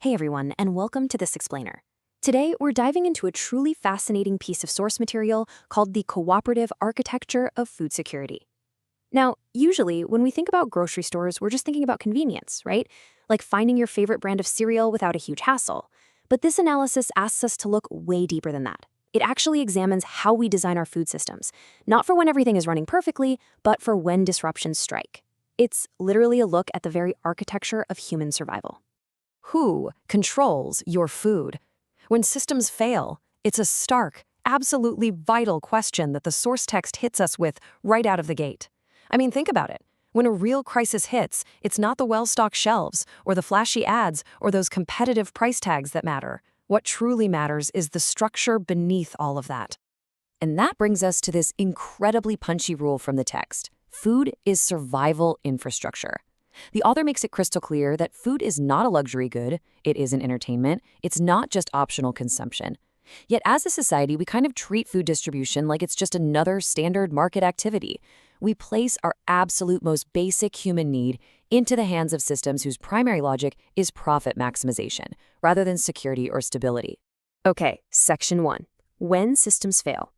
Hey everyone, and welcome to this explainer. Today, we're diving into a truly fascinating piece of source material called the cooperative architecture of food security. Now, usually, when we think about grocery stores, we're just thinking about convenience, right? Like finding your favorite brand of cereal without a huge hassle. But this analysis asks us to look way deeper than that. It actually examines how we design our food systems, not for when everything is running perfectly, but for when disruptions strike. It's literally a look at the very architecture of human survival. Who controls your food? When systems fail, it's a stark, absolutely vital question that the source text hits us with right out of the gate. I mean, think about it. When a real crisis hits, it's not the well-stocked shelves or the flashy ads or those competitive price tags that matter. What truly matters is the structure beneath all of that. And that brings us to this incredibly punchy rule from the text. Food is survival infrastructure. The author makes it crystal clear that food is not a luxury good, it is an entertainment, it's not just optional consumption. Yet as a society, we kind of treat food distribution like it's just another standard market activity. We place our absolute most basic human need into the hands of systems whose primary logic is profit maximization, rather than security or stability. Okay, Section 1. When systems fail.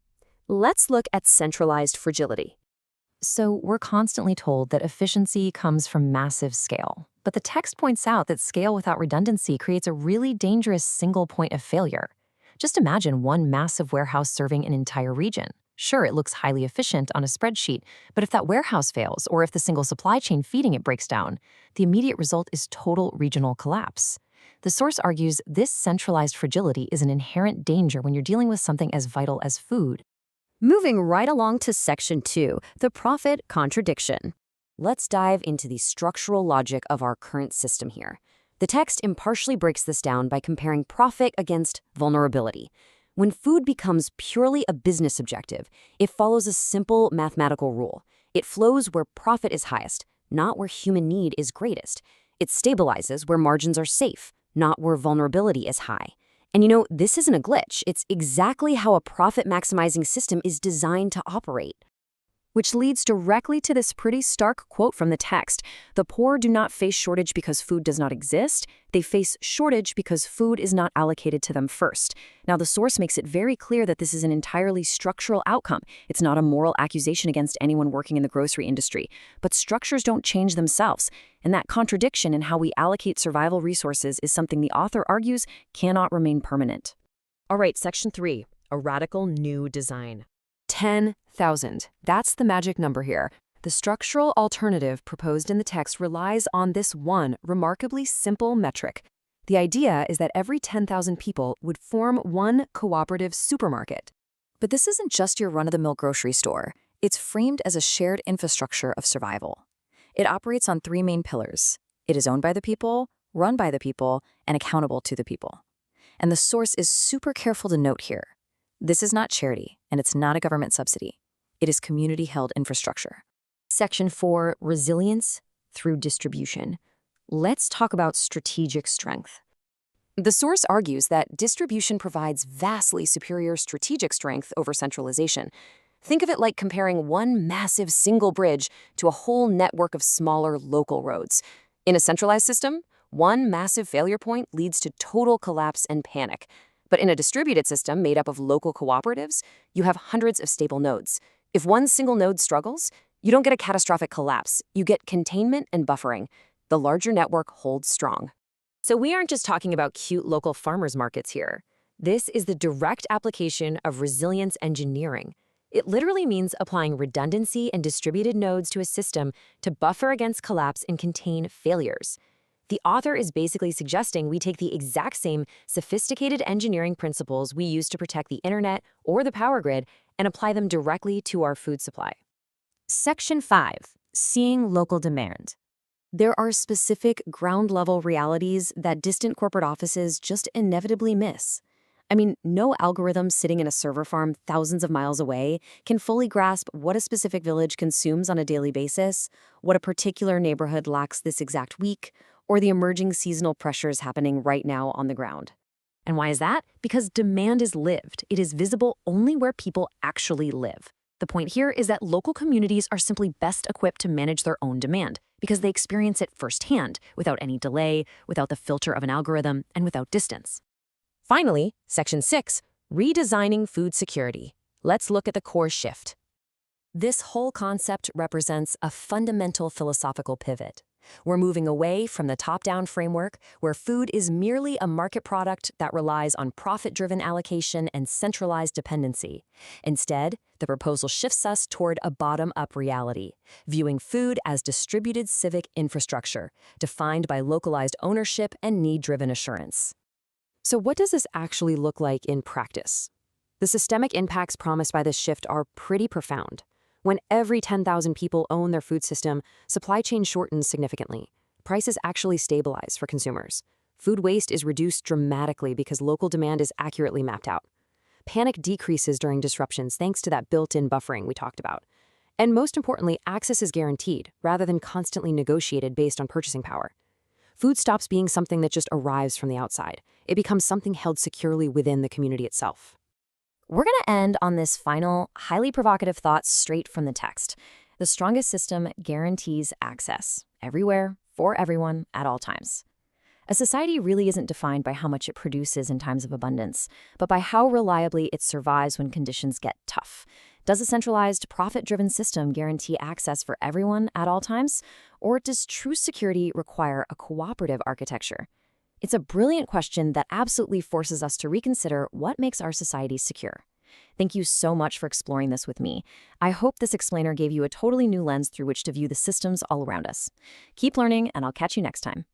Let's look at centralized fragility. So we're constantly told that efficiency comes from massive scale. But the text points out that scale without redundancy creates a really dangerous single point of failure. Just imagine one massive warehouse serving an entire region. Sure, it looks highly efficient on a spreadsheet, but if that warehouse fails or if the single supply chain feeding it breaks down, the immediate result is total regional collapse. The source argues this centralized fragility is an inherent danger when you're dealing with something as vital as food. Moving right along to Section 2, the profit contradiction. Let's dive into the structural logic of our current system here. The text impartially breaks this down by comparing profit against vulnerability. When food becomes purely a business objective, it follows a simple mathematical rule. It flows where profit is highest, not where human need is greatest. It stabilizes where margins are safe, not where vulnerability is high. And this isn't a glitch. It's exactly how a profit-maximizing system is designed to operate. Which leads directly to this pretty stark quote from the text. The poor do not face shortage because food does not exist. They face shortage because food is not allocated to them first. Now, the source makes it very clear that this is an entirely structural outcome. It's not a moral accusation against anyone working in the grocery industry. But structures don't change themselves. And that contradiction in how we allocate survival resources is something the author argues cannot remain permanent. All right, Section 3, a radical new design. 10,000. That's the magic number here. The structural alternative proposed in the text relies on this one remarkably simple metric. The idea is that every 10,000 people would form one cooperative supermarket. But this isn't just your run-of-the-mill grocery store. It's framed as a shared infrastructure of survival. It operates on three main pillars. It is owned by the people, run by the people, and accountable to the people. And the source is super careful to note here. This is not charity, and it's not a government subsidy. It is community-held infrastructure. Section 4, resilience through distribution. Let's talk about strategic strength. The source argues that distribution provides vastly superior strategic strength over centralization. Think of it like comparing one massive single bridge to a whole network of smaller local roads. In a centralized system, one massive failure point leads to total collapse and panic. But in a distributed system made up of local cooperatives, you have hundreds of stable nodes. If one single node struggles, you don't get a catastrophic collapse. You get containment and buffering. The larger network holds strong. So we aren't just talking about cute local farmers markets here. This is the direct application of resilience engineering. It literally means applying redundancy and distributed nodes to a system to buffer against collapse and contain failures. The author is basically suggesting we take the exact same sophisticated engineering principles we use to protect the internet or the power grid and apply them directly to our food supply. Section 5. Seeing local demand. There are specific ground-level realities that distant corporate offices just inevitably miss. I mean, no algorithm sitting in a server farm thousands of miles away can fully grasp what a specific village consumes on a daily basis, what a particular neighborhood lacks this exact week, or the emerging seasonal pressures happening right now on the ground. And why is that? Because demand is lived. It is visible only where people actually live. The point here is that local communities are simply best equipped to manage their own demand. because they experience it firsthand, without any delay, without the filter of an algorithm, and without distance. Finally, Section 6, redesigning food security. Let's look at the core shift. This whole concept represents a fundamental philosophical pivot. We're moving away from the top-down framework where food is merely a market product that relies on profit-driven allocation and centralized dependency. Instead, the proposal shifts us toward a bottom-up reality, viewing food as distributed civic infrastructure, defined by localized ownership and need-driven assurance. So what does this actually look like in practice? The systemic impacts promised by this shift are pretty profound. When every 10,000 people own their food system, supply chain shortens significantly. Prices actually stabilize for consumers. Food waste is reduced dramatically because local demand is accurately mapped out. Panic decreases during disruptions thanks to that built-in buffering we talked about. And most importantly, access is guaranteed rather than constantly negotiated based on purchasing power. Food stops being something that just arrives from the outside. It becomes something held securely within the community itself. We're going to end on this final, highly provocative thought straight from the text. The strongest system guarantees access, everywhere, for everyone, at all times. A society really isn't defined by how much it produces in times of abundance, but by how reliably it survives when conditions get tough. Does a centralized, profit-driven system guarantee access for everyone at all times? Or does true security require a cooperative architecture? It's a brilliant question that absolutely forces us to reconsider what makes our society secure. Thank you so much for exploring this with me. I hope this explainer gave you a totally new lens through which to view the systems all around us. Keep learning, and I'll catch you next time.